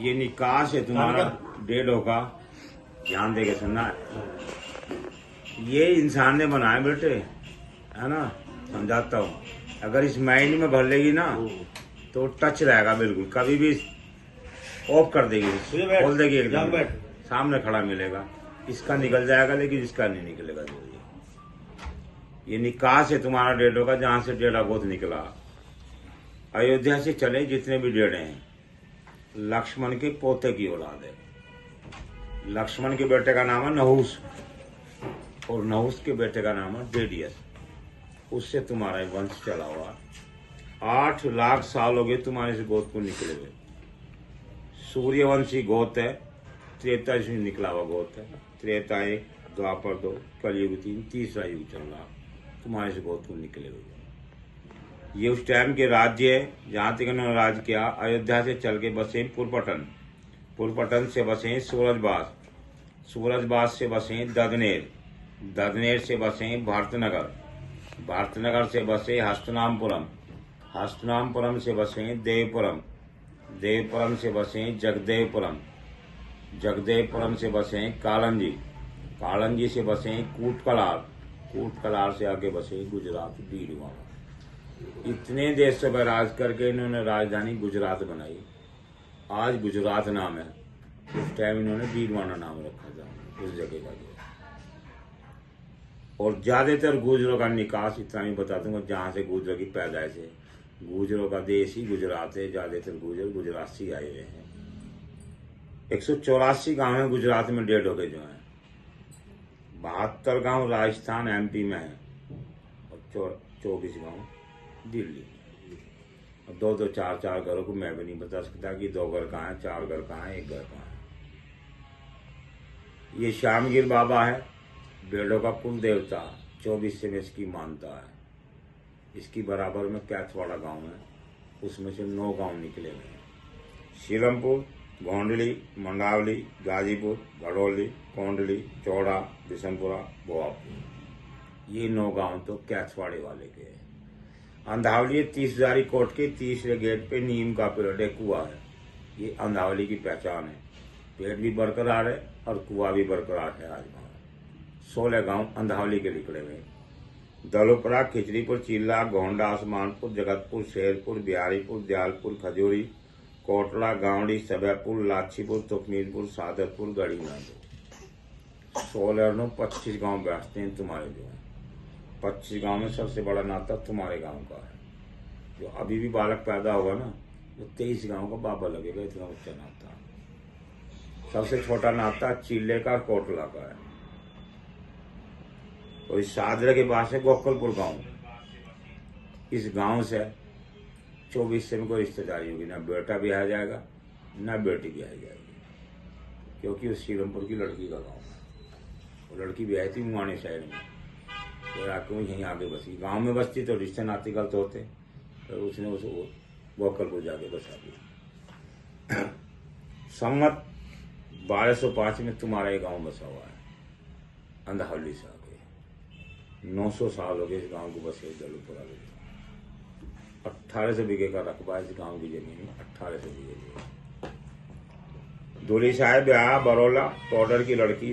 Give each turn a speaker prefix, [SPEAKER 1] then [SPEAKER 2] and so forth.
[SPEAKER 1] ये निकास है तुम्हारा 1.5 का। ध्यान देके सुनना है। ये इंसान ने बनाया बेटे, है ना, समझाता हूँ। अगर इस माइंड में भर लेगी ना तो टच रहेगा बिल्कुल, कभी भी ऑफ कर देगी, खोल देगी एकदम, सामने खड़ा मिलेगा। इसका निकल जाएगा लेकिन इसका नहीं निकलेगा। ये निकास है तुम्हारा 1.5 का, जहां से 1.5 गोद निकला। अयोध्या से चले जितने भी 1.5 हैं, लक्ष्मण के पोते की औलाद है। लक्ष्मण के बेटे का नाम है नहुस, और नहुस के बेटे का नाम है डेडियस। उससे तुम्हारा वंश चला हुआ। 8 लाख साल हो गए तुम्हारे से गोद को निकले हुए। सूर्यवंशी गोत है, त्रेता से निकला हुआ गोत है। त्रेता 1, द्वापर 2, कलयुग 3, तीसरा युग चल रहा तुम्हारे से गोद को निकले हुए। ये उस टाइम के राज्य है जहां तक इन्होंने राज किया। अयोध्या से चल के बसे पुरपटन, पुरपटन से बसे सूरजबास, सूरजबास से बसे ददनेर, ददनेर से बसे भारतनगर, भारतनगर से बसे हस्तनामपुरम, हस्तनामपुरम से बसे देवपुरम, देवपुरम से बसे जगदेवपुरम, जगदेवपुरम से बसे कालंजी, कालंजी से बसे कूटकलार, कूटकलार से आगे बसे गुजरात भीलवाड़ा। इतने देशों पर राज करके इन्होंने राजधानी गुजरात बनाई। आज गुजरात नाम है, उस टाइम इन्होंने भीलवाड़ा नाम रखा था उस जगह का। और ज्यादातर गुजरों का निकास इतना ही बता दूंगा, जहां से गुजरों की पैदाइश है। गुजरों का देश ही गुजरात है। ज्यादातर गुजर गुजरात से आए हुए हैं। 184 गांव है गुजरात में 1.5 के जो है। 72 गांव राजस्थान MP में है, और 24 गांव दिल्ली। और 2-2, 4-4 घरों को मैं भी नहीं बता सकता कि 2 घर कहाँ है, 4 घर कहाँ है, 1 घर कहाँ है। ये श्यामगिर बाबा है, बेड़ों का कुल देवता। 24 से में इसकी मानता है। इसकी बराबर में कैथवाड़ा गांव है, उसमें से 9 गांव निकले हुए हैं। सीरमपुर, गोंडली, मंडावली, गाजीपुर, घड़ौली, कोंडली, चौड़ा, बिशनपुरा, भोआपुर। ये 9 गांव तो कैथवाड़े वाले के हैं। अंधावली 30,000 कोट के तीसरे गेट पे नीम का पेड़ एक कुआ है। ये अंधावली की पहचान है। पेड़ भी बरकरार है और कुआ भी बरकरार है। आज 16 गांव अंधावली के निकले हुए। दलोपरा, खिचड़ीपुर, चिल्ला, गोंडा, आसमानपुर, जगतपुर, शेरपुर, बिहारीपुर, दयालपुर, खजूरी, कोटला, गावड़ी, सबैपुर, लाछीपुर, तुकमीरपुर, सादरपुर, गढ़ी नादो। 16 25 गांव बैठते हैं तुम्हारे जो है। 25 गांव में सबसे बड़ा नाता तुम्हारे गांव का है। जो अभी भी बालक पैदा होगा ना, वो 23 गांव का बाबा लगेगा। इतना ऊंचा नाता। सबसे छोटा नाता चिल्ले का, कोटला का है। और इस सादरे के पास है गोकलपुर गांव। इस गांव से 24 से में कोई रिश्तेदारी होगी। ना बेटा भी आ जाएगा, ना बेटी भी आ जाएगी, क्योंकि वो सीरमपुर की लड़की का गांव है। वो लड़की भी आई थी मुआने शहर में, तो आके यहीं आगे बसी। गांव में बसती तो रिश्ते नाते गलत होते, तो उसने उसको गोकलपुर जाके बसा दिया। संवत 1205 में तुम्हारा ये गांव बसा हुआ है, अंधावली से आगे। 900 साल हो गए इस गांव को बसे दलुपुरा में। 1800 बीघे का रकबा इस गांव की जमीन में। 1800 बीघे। दूरी साहब ब्याह बरौला, टोडर की लड़की